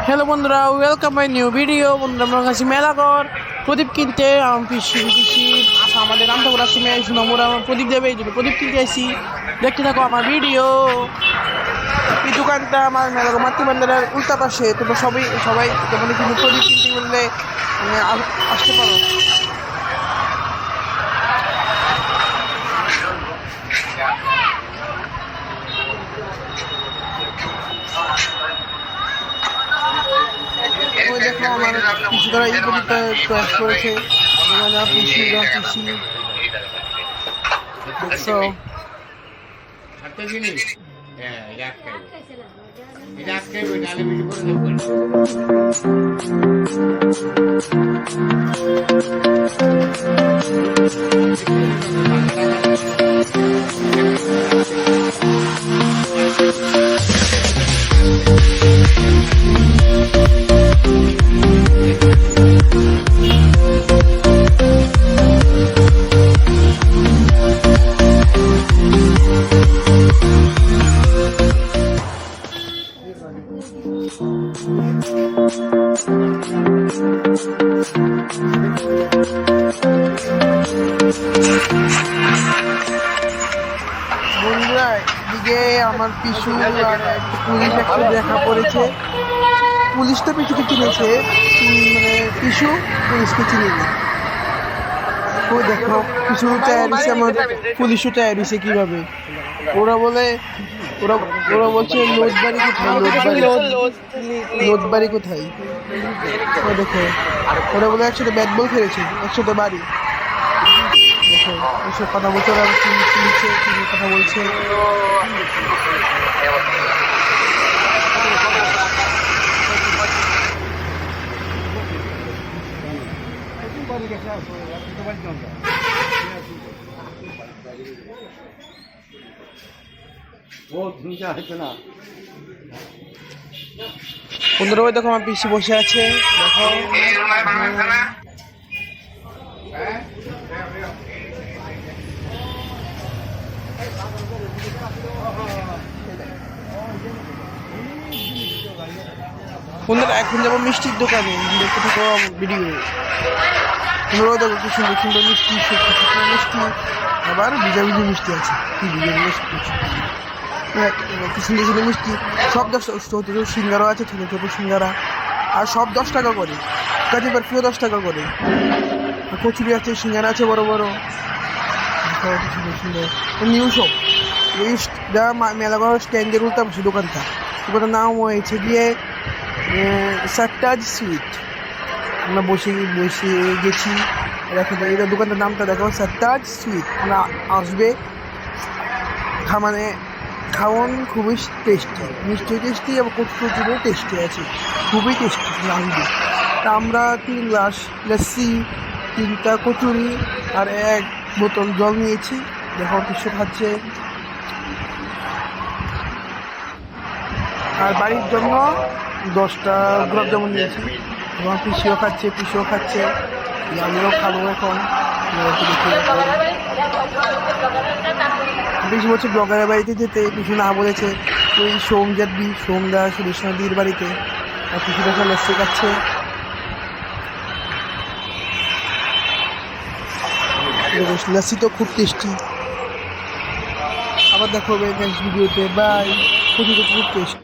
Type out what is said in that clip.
Hello বন্ধুরা, welcome my new video. বন্ধুরা, আমরা কাছে মেলাঘর প্রদীপ কিনতে পিসি আসা আমাদের রামঠাকুর আশ্রমে আমরা প্রদীপ দেবে, এই জন্য প্রদীপ কিনতে আসি। দেখতে থাকো আমার ভিডিও। এই দোকানটা আমার মেলাঘর মাতৃবান্ধারের উল্টা পাশে। তোমরা সবাই তোমাদের কিন্তু প্রদীপ কিনতে বললে আসতে পারো। ওই দেখো আমার পিসি ধরা এই প্রদীপটা চয়েস করেছে। পিসি দেখছো বন্ধুরা, এদিকে আমার পিসু আর পুলিশ একটু দেখা পড়েছে। পুলিশ তো পিসুকে চিনেছে, মানে পিসু পুলিশকে চিনেনি। ও দেখো পিসু তৈরি, আমার পুলিশও তৈরি কিভাবে। ওরা বলছে লোদবাড়ি কোথায়, লোদবাড়ি কোথায়। ও দেখো ওরা বলে একসাথে ব্যাট বল খেলেছে, একসাথে বাড়ি। দেখো এসব কথা বলছে, ওরা কথা বলছে। বন্ধুরা, ওই দেখো আমার পিসি বসে আছে। দেখো বন্ধুরা, এখন যাবো মিষ্টির দোকানে। দেখতে থাকো ভিডিও। তোমরাও দেখো কি সুন্দর সুন্দর মিষ্টি, মিষ্টি আবার ভিজাভিজি মিষ্টি আছে। কি ভিজাভিজি মিষ্টি, কি সুন্দর সুন্দর মিষ্টি। সব 10 ছোটো সিঙ্গারা আছে, ছোটো ছোটো সিঙ্গারা। আর সব 10 টাকা করে। কাজে বরফিও 10 টাকা করে। কচুরি আছে, সিঙ্গারা আছে বড় বড়। সুন্দর সুন্দর নিউ শপ। যা মেলাঘর স্ট্যান্ডের উল্টা বসে দোকানটা। দোকানটার নাম হয়েছে গিয়ে সাত্তাজ সুইট। আমরা বসে গেছি। দেখো এই দোকানটার নামটা দেখো, সাত্তাজ সুইট। আমরা আসবে, মানে খাওয়ান খুবই টেস্টি, মিষ্টি টেস্টি এবং কচুরিও টেস্টি আছে, খুবই টেস্টি লাগবে। তা আমরা 3 গ্লাস লস্যি, 3টা কচুরি আর 1 বোতল জল নিয়েছি। দেখো কিছু খাচ্ছে। আর বাড়ির জন্য 10টা গোলাপ জামুন নিয়েছি। আমার পিসিও খাচ্ছে, আমিও খাবো এখন। পিসি বলছে ব্লগারের বাড়িতে যেতে, পিসু না বলেছে তুই সোমদা সুরেশনাদির বাড়িতে। আর পিসু দেখা লস্যি খাচ্ছে। লস্যি তো খুব টেস্টি। আবার দেখো নেক্সট ভিডিওতে। বাই। খুব টেস্টি।